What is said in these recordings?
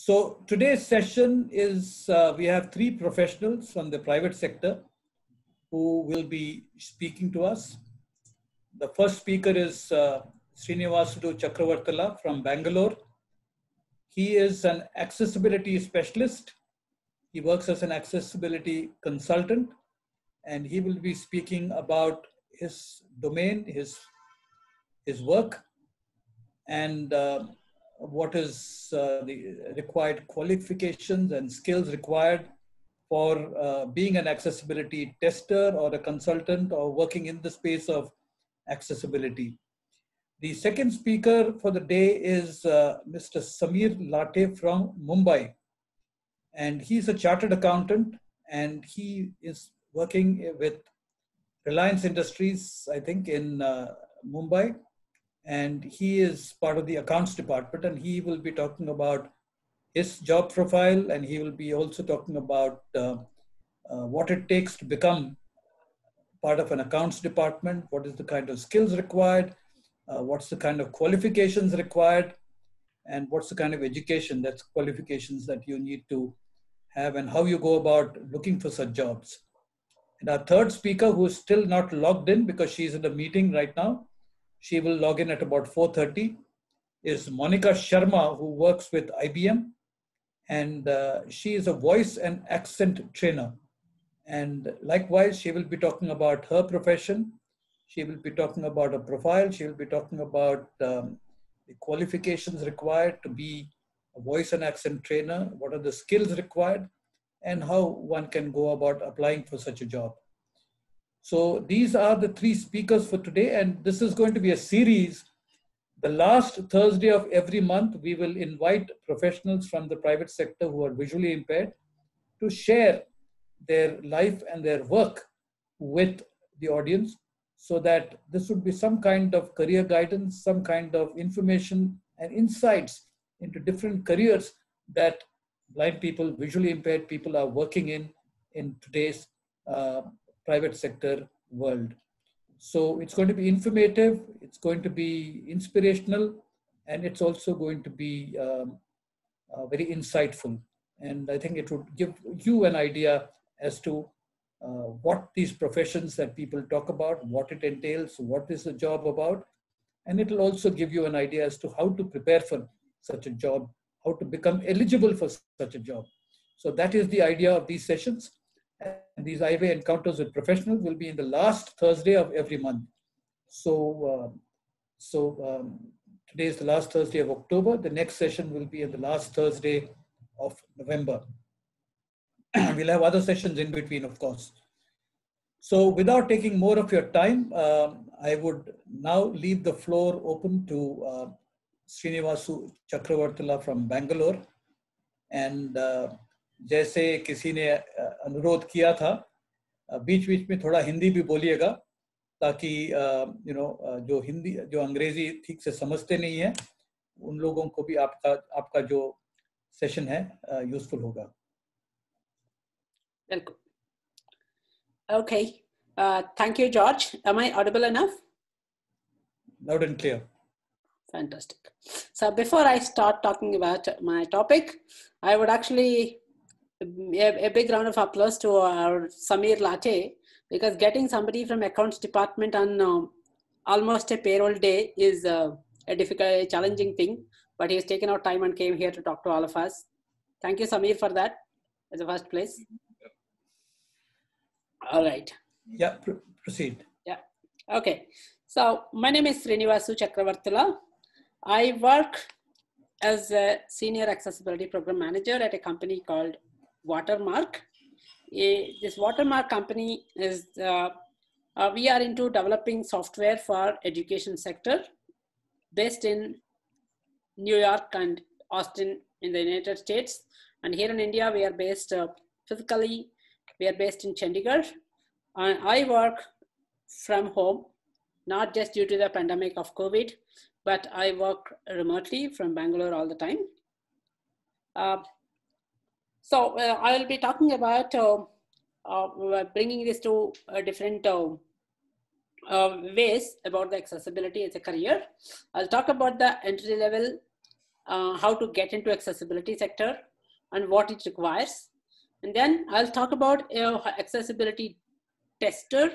So today's session is, we have three professionals from the private sector who will be speaking to us. The first speaker is Srinivasudu Chakravartila from Bangalore. He is an accessibility specialist. He works as an accessibility consultant, and he will be speaking about his domain, his work, and what is the required qualifications and skills required for being an accessibility tester or a consultant or working in the space of accessibility. The second speaker for the day is Mr. Samir Latte from Mumbai. And he's a chartered accountant, and he is working with Reliance Industries, I think, in Mumbai. And he is part of the accounts department, and he will be talking about his job profile, and he will be also talking about what it takes to become part of an accounts department, what is the kind of skills required, what's the kind of qualifications required, and what's the kind of education, that's qualifications that you need to have, and how you go about looking for such jobs. And our third speaker, who is still not logged in because she's in a meeting right now, she will log in at about 4:30, is Monica Sharma, who works with IBM. And she is a voice and accent trainer. And likewise, she will be talking about her profession. She will be talking about her profile. She will be talking about the qualifications required to be a voice and accent trainer, what are the skills required, and how one can go about applying for such a job. So these are the three speakers for today, and this is going to be a series. The last Thursday of every month, we will invite professionals from the private sector who are visually impaired to share their life and their work with the audience, so that this would be some kind of career guidance, some kind of information and insights into different careers that blind people, visually impaired people are working in today's private sector world. So it's going to be informative, it's going to be inspirational, and it's also going to be very insightful. And I think it would give you an idea as to what these professions that people talk about, what it entails, what is the job about. And it will also give you an idea as to how to prepare for such a job, how to become eligible for such a job. So that is the idea of these sessions. And these IWA encounters with professionals will be in the last Thursday of every month. So, today is the last Thursday of October. The next session will be in the last Thursday of November. We'll have other sessions in between, of course. So without taking more of your time, I would now leave the floor open to Srinivasu Chakravartila from Bangalore. And जैसे किसी ने अनुरोध किया था, बीच बीच में थोड़ा हिंदी भी बोलिएगा, ताकि जो हिंदी, जो अंग्रेजी ठीक से समझते नहीं है, उन लोगों को भी आपका जो सेशन है यूजफुल होगा. Welcome. Okay. Thank you, George. Am I audible enough? Loud and clear. Fantastic. So before I start talking about my topic, I would actually a big round of applause to our Samir Latte, because getting somebody from accounts department on almost a payroll day is a difficult, challenging thing, but he has taken out time and came here to talk to all of us. Thank you, Samir, for that as the first place. All right. Yeah, proceed. Yeah. Okay. So my name is Srinivasu Chakravartila. I work as a senior accessibility program manager at a company called Watermark. This Watermark company is, we are into developing software for education sector based in New York and Austin in the United States. And here in India, we are based physically, we are based in Chandigarh. And I work from home, not just due to the pandemic of COVID, but I work remotely from Bangalore all the time. So I will be talking about bringing this to different ways about the accessibility as a career. I'll talk about the entry level how to get into accessibility sector and what it requires. And then I'll talk about accessibility tester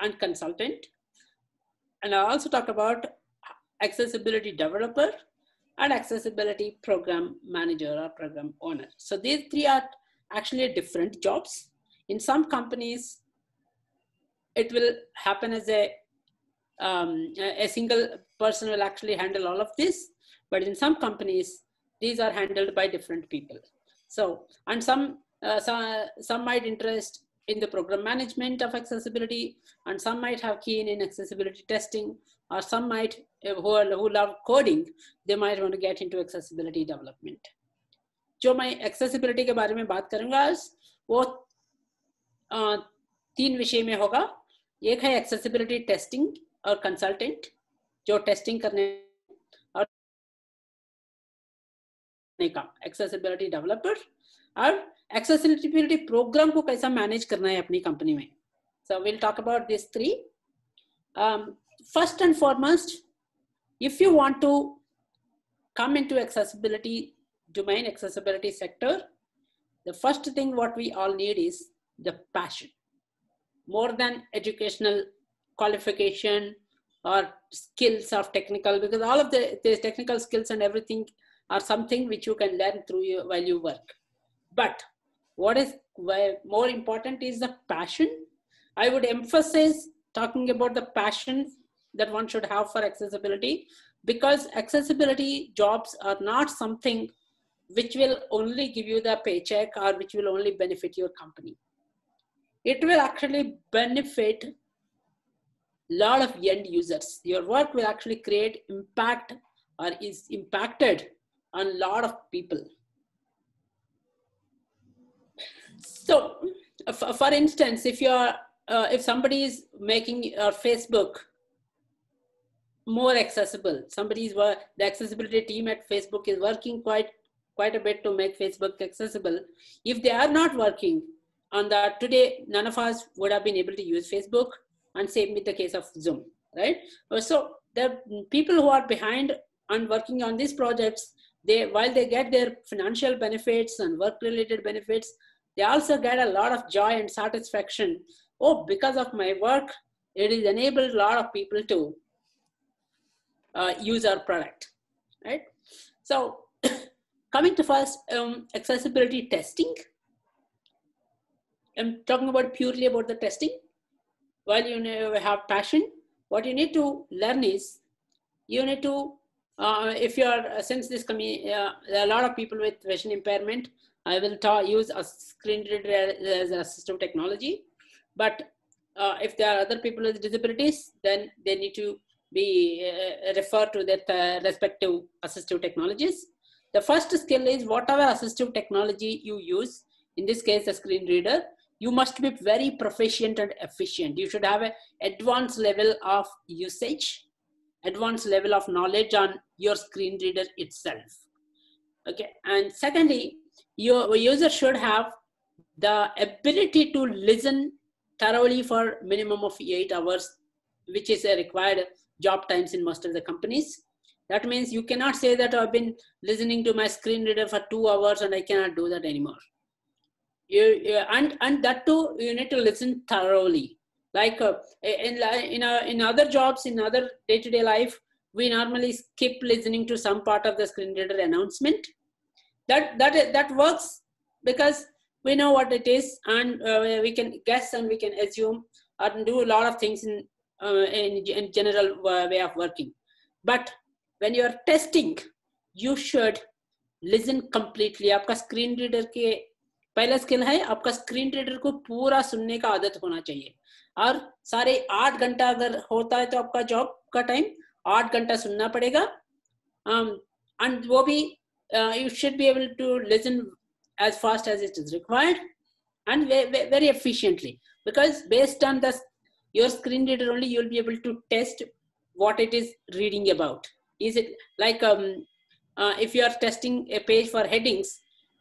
and consultant. And I'll also talk about accessibility developer and accessibility program manager or program owner. So these three are actually different jobs. In some companies, it will happen as a single person will actually handle all of this. But in some companies, these are handled by different people. So, and some might interest in the program management of accessibility, and some might have keen in accessibility testing, or some might, who love coding, they might want to get into accessibility development. जो मैं accessibility के बारे में बात करूँगा आज, वो 3 विषय में होगा. एक है accessibility testing और consultant, जो testing करने और का accessibility developer, और accessibility program को कैसा manage करना है अपनी company में. So we'll talk about these 3. First and foremost, if you want to come into accessibility domain, accessibility sector, the first thing what we all need is the passion. More than educational qualification or skills of technical, because all of the technical skills and everything are something which you can learn through while you work. But what is more important is the passion. I would emphasize talking about the passion that one should have for accessibility, because accessibility jobs are not something which will only give you the paycheck or which will only benefit your company. It will actually benefit a lot of end users. Your work will actually create impact or is impacted on a lot of people. So, for instance, if somebody is making your Facebook more accessible, the accessibility team at Facebook is working quite a bit to make Facebook accessible. If they are not working on that, today none of us would have been able to use Facebook, and same with the case of Zoom, right? So the people who are behind and working on these projects, while they get their financial benefits and work-related benefits, they also get a lot of joy and satisfaction. Oh, because of my work, it has enabled a lot of people to use our product, right? So coming to first accessibility testing. I'm talking about purely about the testing. While you have passion, what you need to learn is you need to, if you are, since this there are a lot of people with vision impairment, I will use a screen reader as an assistive technology. But if there are other people with disabilities, then they need to be referred to that respective assistive technologies. The first skill is whatever assistive technology you use, in this case, the screen reader, you must be very proficient and efficient. You should have an advanced level of usage, advanced level of knowledge on your screen reader itself. Okay, and secondly, your user should have the ability to listen thoroughly for minimum of 8 hours, which is a required job times in most of the companies. That means you cannot say that I've been listening to my screen reader for 2 hours and I cannot do that anymore. And that too, you need to listen thoroughly. Like in other jobs, in other day-to-day life, we normally skip listening to some part of the screen reader announcement. That works because we know what it is, and we can guess and we can assume and do a lot of things in general way of working. But when you are testing, you should listen completely. आपका screen reader के पहला skill है, आपका screen reader को पूरा सुनने का आदत होना चाहिए, और सारे 8 घंटा अगर होता है तो आपका जॉब का टाइम 8 घंटा सुनना पड़ेगा, and वो भी you should be able to listen as fast as it is required and very efficiently, because based on your screen reader only you'll be able to test what it is reading about. Is it like if you are testing a page for headings,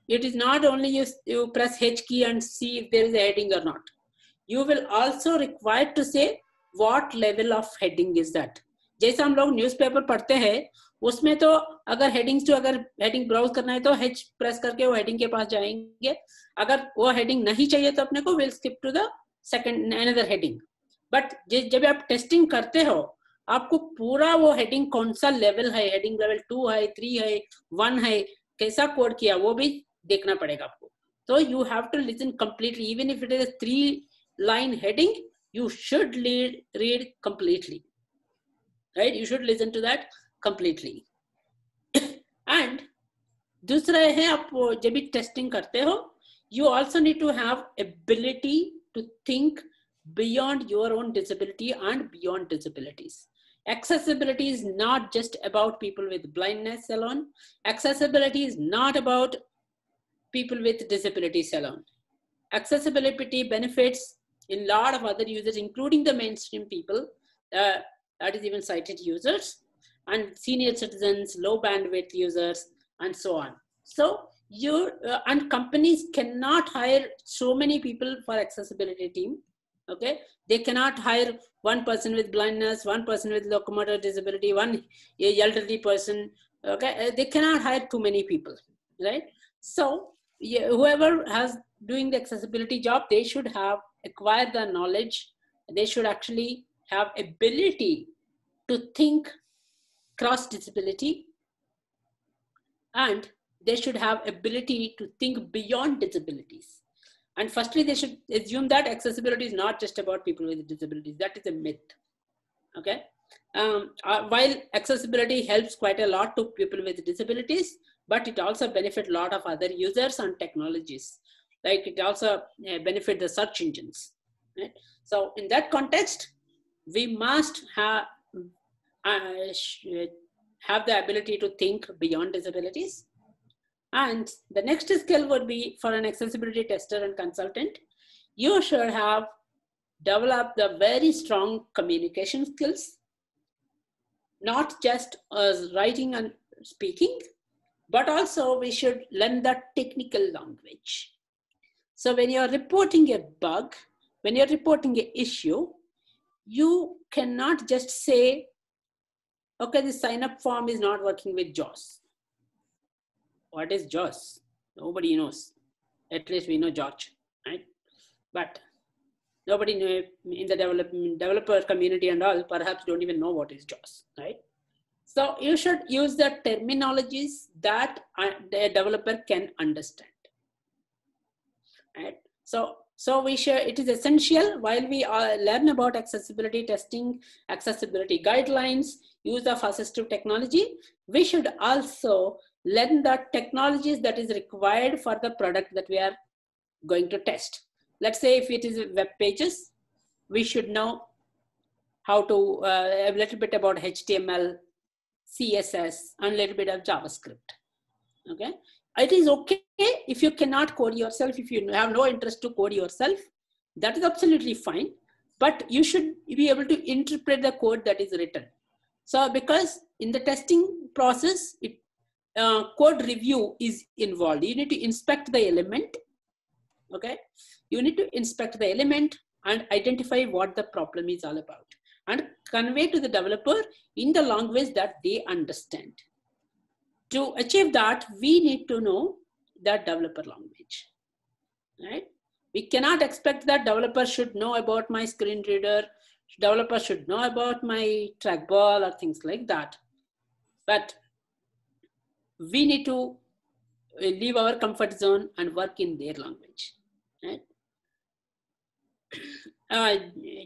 it is not only you press H key and see if there is a heading or not. You will also required to say what level of heading is that. जैसे हम लोग newspaper पढ़ते हैं, उसमें तो अगर headings तो अगर हेडिंग ब्राउज करना है तो H प्रेस करके वो हेडिंग के पास जाएंगे. अगर वो हेडिंग नहीं चाहिए तो अपने को will skip to the second another heading. But जब आप टेस्टिंग करते हो आपको पूरा वो हेडिंग कौन सा लेवल है, हेडिंग लेवल 2 है, 3 है, 1 है, कैसा कोड किया वो भी देखना पड़ेगा आपको. तो you have to listen completely. Even if it is a 3-line heading, you should read completely, right? You should listen to that completely. And दूसरा है आप जब भी टेस्टिंग करते हो you also need to have ability to think beyond your own disability and beyond disabilities. Accessibility is not just about people with blindness alone. Accessibility is not about people with disabilities alone. Accessibility benefits in a lot of other users, including the mainstream people, that is even sighted users, and senior citizens, low bandwidth users, and so on. So and companies cannot hire so many people for accessibility team. Okay, they cannot hire one person with blindness, one person with locomotor disability, one elderly person. Okay, they cannot hire too many people, right? So whoever has doing the accessibility job, they should have acquired the knowledge. They should actually have ability to think cross disability, and they should have ability to think beyond disabilities. And firstly, they should assume that accessibility is not just about people with disabilities. That is a myth. Okay. While accessibility helps quite a lot to people with disabilities, but it also benefits a lot of other users and technologies. Like it also benefits the search engines. Right? So in that context, we must have the ability to think beyond disabilities. And the next skill would be for an accessibility tester and consultant, you should have developed the very strong communication skills, not just writing and speaking, but also we should learn the technical language. So when you're reporting a bug, when you're reporting an issue, you cannot just say, okay, the sign up form is not working with JAWS. What is JAWS? Nobody knows. At least we know George, right? But nobody in the developer community and all perhaps don't even know what is JAWS, right? So you should use the terminologies that the developer can understand, right? So we share, it is essential while we learn about accessibility testing, accessibility guidelines, use of assistive technology, we should also learn the technologies that is required for the product that we are going to test. Let's say if it is web pages, we should know how to, a little bit about HTML, CSS, and a little bit of JavaScript, okay? It is okay if you cannot code yourself, if you have no interest to code yourself, that is absolutely fine, but you should be able to interpret the code that is written. So because in the testing process, code review is involved. You need to inspect the element, okay? You need to inspect the element and identify what the problem is all about and convey to the developer in the language that they understand. To achieve that, we need to know that developer language, right? We cannot expect that developer should know about my screen reader, developer should know about my trackball or things like that. But we need to leave our comfort zone and work in their language, right?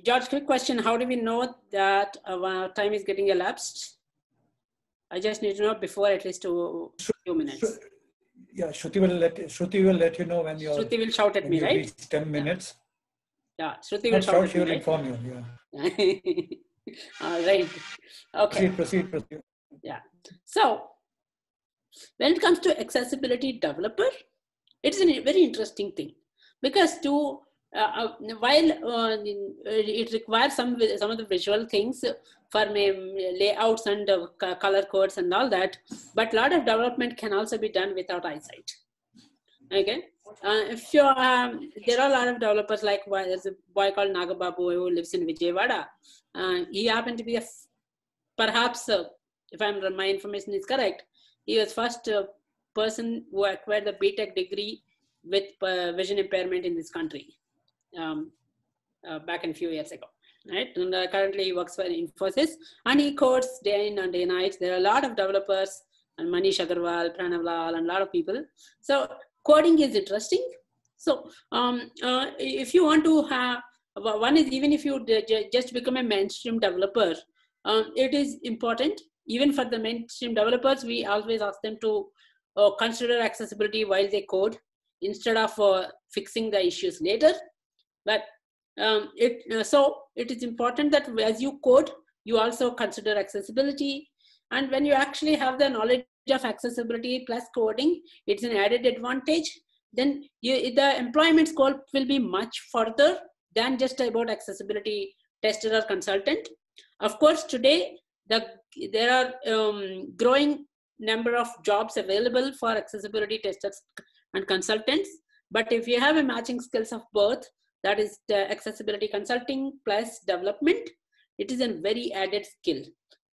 George, quick question. How do we know that our time is getting elapsed? I just need to know before at least 2 minutes. Yeah, Shruti will let you know when you're. Shruti will shout at me, right? Reach 10 minutes. Yeah, Shruti will shout at me. She will inform you. Yeah. All right. Okay. Proceed. Yeah. So when it comes to accessibility developer, it's a very interesting thing because while it requires some of the visual things for layouts and color codes and all that, but a lot of development can also be done without eyesight. Okay, if you there are a lot of developers, like there's a boy called Nagababu who lives in Vijayawada. He happened to be perhaps if my information is correct, he was first person who acquired the BTech degree with vision impairment in this country back in a few years ago. Right? And currently he works for Infosys and he codes day in and day night. There are a lot of developers and Manish Agarwal, Pranav Lal, and a lot of people. So coding is interesting. So if you want to have, one is even if you just become a mainstream developer, it is important. Even for the mainstream developers, we always ask them to consider accessibility while they code instead of fixing the issues later. But so it is important that as you code, you also consider accessibility. And when you actually have the knowledge of accessibility plus coding, it's an added advantage. Then the employment scope will be much further than just about accessibility tester or consultant. Of course, today there are growing number of jobs available for accessibility testers and consultants. But if you have a matching skills of both, that is the accessibility consulting plus development, it is a very added skill.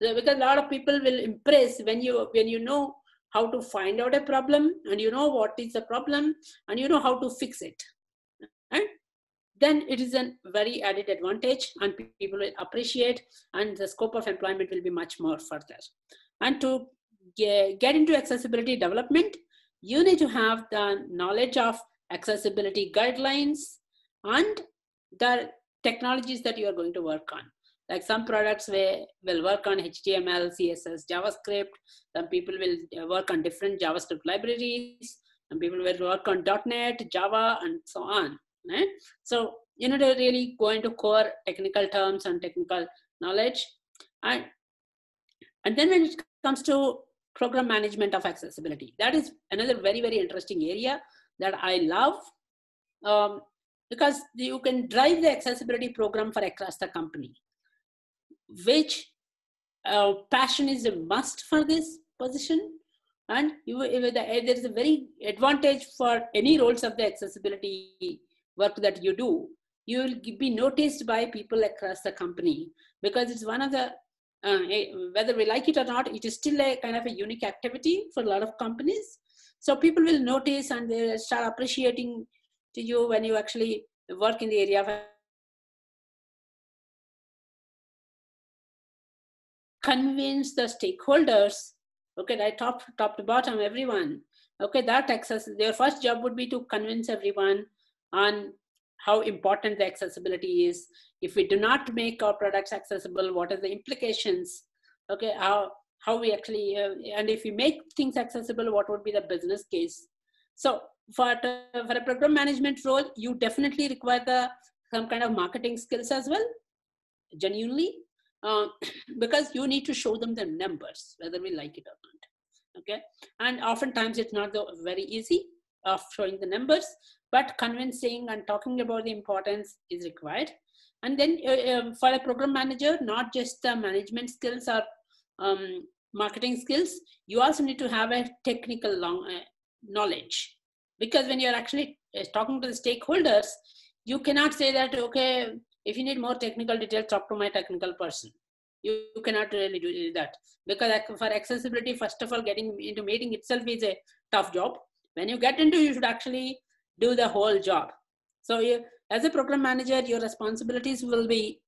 So because a lot of people will impress when you know how to find out a problem and you know what is the problem and you know how to fix it. Right? Then it is a very added advantage and people will appreciate and the scope of employment will be much more further. And to get into accessibility development, you need to have the knowledge of accessibility guidelines and the technologies that you are going to work on. Like some products will work on HTML, CSS, JavaScript. Some people will work on different JavaScript libraries. Some people will work on .NET, Java, and so on. Right? So you need to really go into core technical terms and technical knowledge. And then when it comes to program management of accessibility, that is another very, very interesting area that I love. Because you can drive the accessibility program for across the company, which passion is a must for this position. And there is a very advantage for any roles of the accessibility work that you do. You will be noticed by people across the company because it's one of the, whether we like it or not, it is still a kind of a unique activity for a lot of companies. So people will notice and they start appreciating to you when you actually work in the area of convince the stakeholders, okay, right, top to bottom, everyone, okay, that their first job would be to convince everyone on how important the accessibility is. If we do not make our products accessible, what are the implications? Okay, how we actually, and if we make things accessible, what would be the business case? So for a program management role, you definitely require some kind of marketing skills as well, genuinely, because you need to show them the numbers, whether we like it or not. Okay, and oftentimes it's not very easy of showing the numbers, but convincing and talking about the importance is required. And then for a program manager, not just the management skills or marketing skills, you also need to have a technical knowledge. Because when you're actually talking to the stakeholders, you cannot say that, okay, if you need more technical details, talk to my technical person. You cannot really do that. Because for accessibility, first of all, getting into meeting itself is a tough job. When you get into, you should actually do the whole job. So as a program manager, your responsibilities will be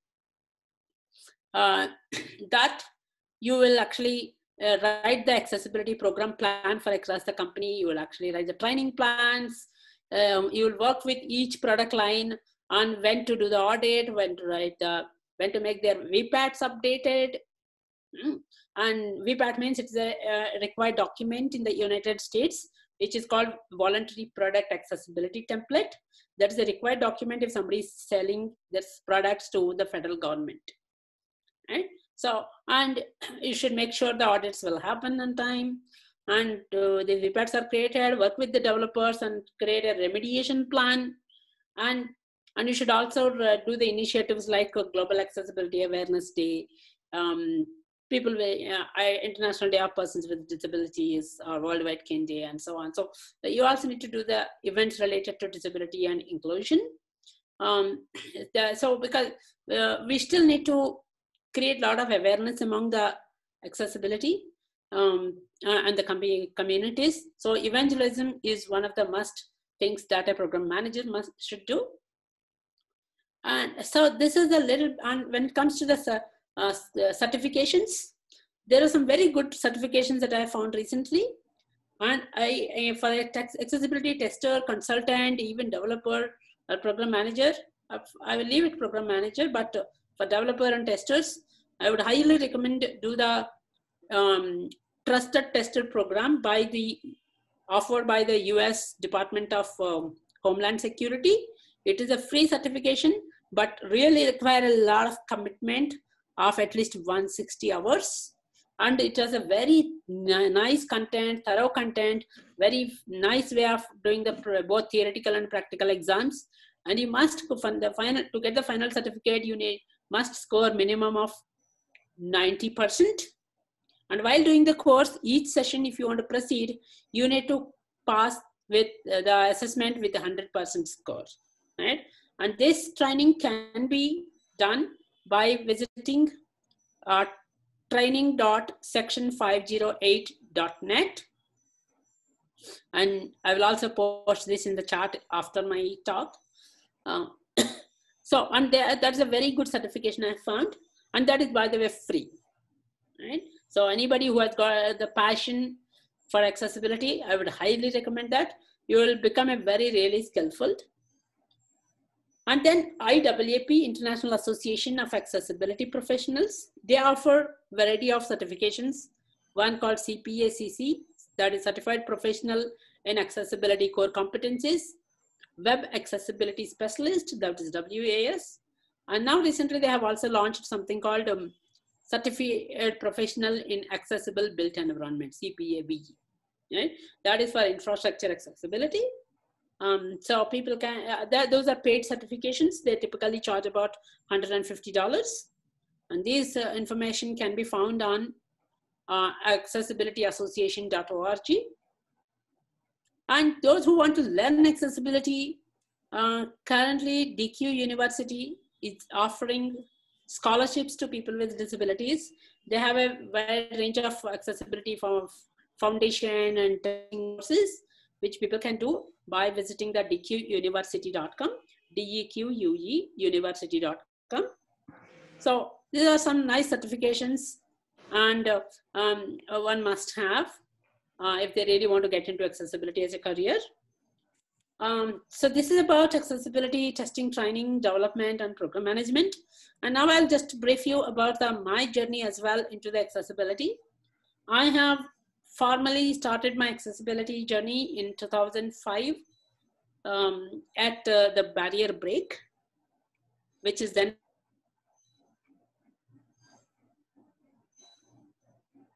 that you will actually write the accessibility program plan for across the company. You will actually write the training plans. You will work with each product line on when to do the audit, when to make their VPATs updated. And VPAT means it's a required document in the United States, which is called Voluntary Product Accessibility Template. That is a required document if somebody is selling their products to the federal government. Right? So, and you should make sure the audits will happen on time, and the VPATs are created, work with the developers and create a remediation plan. And you should also do the initiatives like Global Accessibility Awareness Day, International Day of Persons with Disabilities, or Worldwide Cane Day, and so on. So you also need to do the events related to disability and inclusion. So because we still need to create a lot of awareness among the accessibility and the communities. So evangelism is one of the must things that a program manager should do. And so this is a little, and when it comes to the certifications, there are some very good certifications that I found recently. And for a accessibility tester, consultant, even developer or program manager, I will leave it program manager, but for developer and testers, I would highly recommend do the trusted tester program offered by the US Department of Homeland Security. It is a free certification, but really require a lot of commitment of at least 160 hours. And it has a very nice content, thorough content, very nice way of doing the both theoretical and practical exams. And you must, to get the final certificate, you must score minimum of 90%. And while doing the course, each session, if you want to proceed, you need to pass with the assessment with 100% score, right? And this training can be done by visiting training.section508.net. And I will also post this in the chat after my talk. So, and that's a very good certification I found. And that is, by the way, free, right? So anybody who has got the passion for accessibility, I would highly recommend that. You will become a very really skillful. And then IAAP, International Association of Accessibility Professionals, they offer a variety of certifications. One called CPACC, that is Certified Professional in Accessibility Core Competencies. Web Accessibility Specialist, that is WAS. And now recently they have also launched something called Certified Professional in Accessible Built Environment, CPABE. Right? That is for infrastructure accessibility. So people can, those are paid certifications. They typically charge about $150. And these information can be found on accessibilityassociation.org. And those who want to learn accessibility, currently DQ University is offering scholarships to people with disabilities. They have a wide range of accessibility for foundation and courses, which people can do by visiting the dequniversity.com, DEQUE university.com. So these are some nice certifications, and one must have if they really want to get into accessibility as a career. So this is about accessibility testing, training, development, and program management. And now I'll just brief you about my journey as well into the accessibility. I have formally started my accessibility journey in 2005 at the Barrier Break, which is then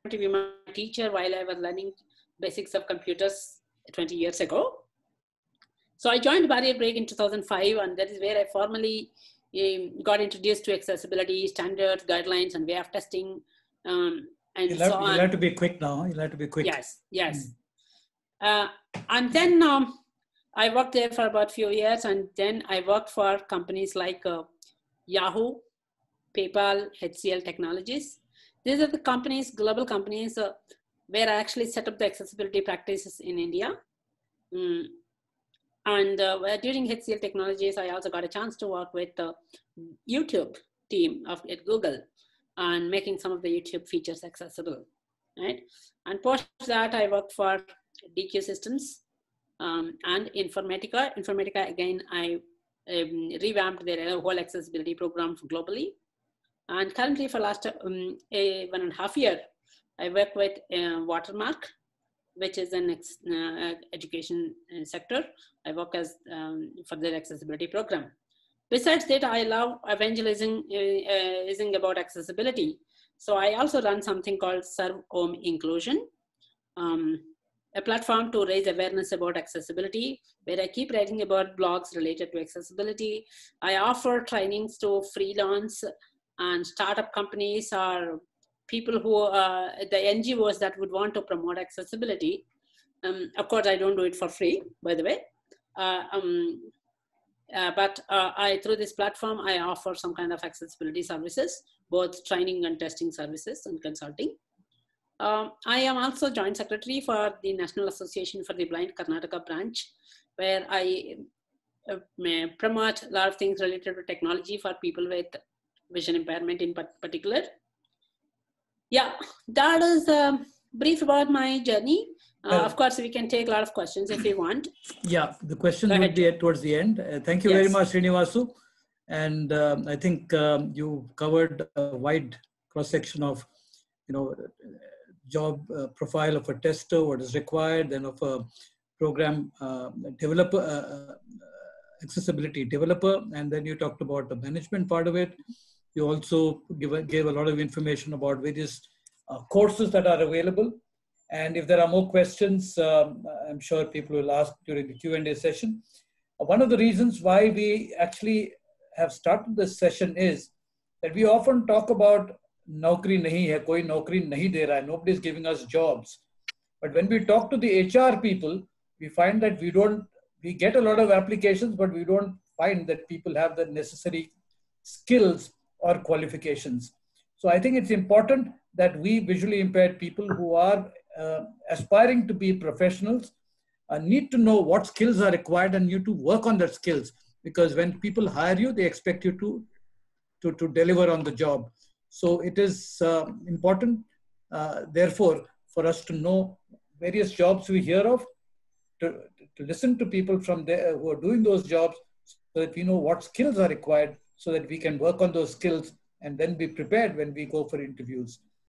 to be my teacher while I was learning basics of computers 20 years ago. So I joined Barrier Break in 2005, and that is where I formally got introduced to accessibility standards, guidelines, and way of testing. And you'll have to be quick now. You'll have to be quick. Yes, yes. And then I worked there for about a few years, and then I worked for companies like Yahoo, PayPal, HCL Technologies. These are the companies, global companies, where I actually set up the accessibility practices in India. And during HCL Technologies, I also got a chance to work with the YouTube team at Google and making some of the YouTube features accessible, right? And post that, I worked for DQ Systems and Informatica. Informatica, again, I revamped their whole accessibility program globally. And currently for last 1.5 years, I work with Watermark, which is an education sector. I work as for their accessibility program. Besides that, I love evangelizing about accessibility. So I also run something called Serve Home Inclusion, a platform to raise awareness about accessibility, where I keep writing about blogs related to accessibility. I offer trainings to freelance and startup companies or people who, the NGOs that would want to promote accessibility. Of course, I don't do it for free, by the way. But through this platform, I offer some kind of accessibility services, both training and testing services and consulting. I am also Joint Secretary for the National Association for the Blind Karnataka branch, where I promote a lot of things related to technology for people with vision impairment in particular. Yeah, that is brief about my journey. Of course, we can take a lot of questions if you want. Yeah, the questions would be towards the end. Thank you very much, Srinivasu. And I think you covered a wide cross-section of, job profile of a tester, what is required, then of a program developer, accessibility developer, and then you talked about the management part of it. You also gave a lot of information about various courses that are available. And if there are more questions, I'm sure people will ask during the Q&A session. One of the reasons why we actually have started this session is that we often talk about naukri nahi hai, koi naukri nahi de raha hai, nobody is giving us jobs. But when we talk to the HR people, we find that we get a lot of applications, but we don't find that people have the necessary skills or qualifications. So I think it's important that we visually impaired people who are aspiring to be professionals need to know what skills are required and you to work on their skills, because when people hire you, they expect you to deliver on the job. So it is important, therefore, for us to know various jobs we hear of, to listen to people from there who are doing those jobs, so that we know what skills are required, so that we can work on those skills and then be prepared when we go for interviews.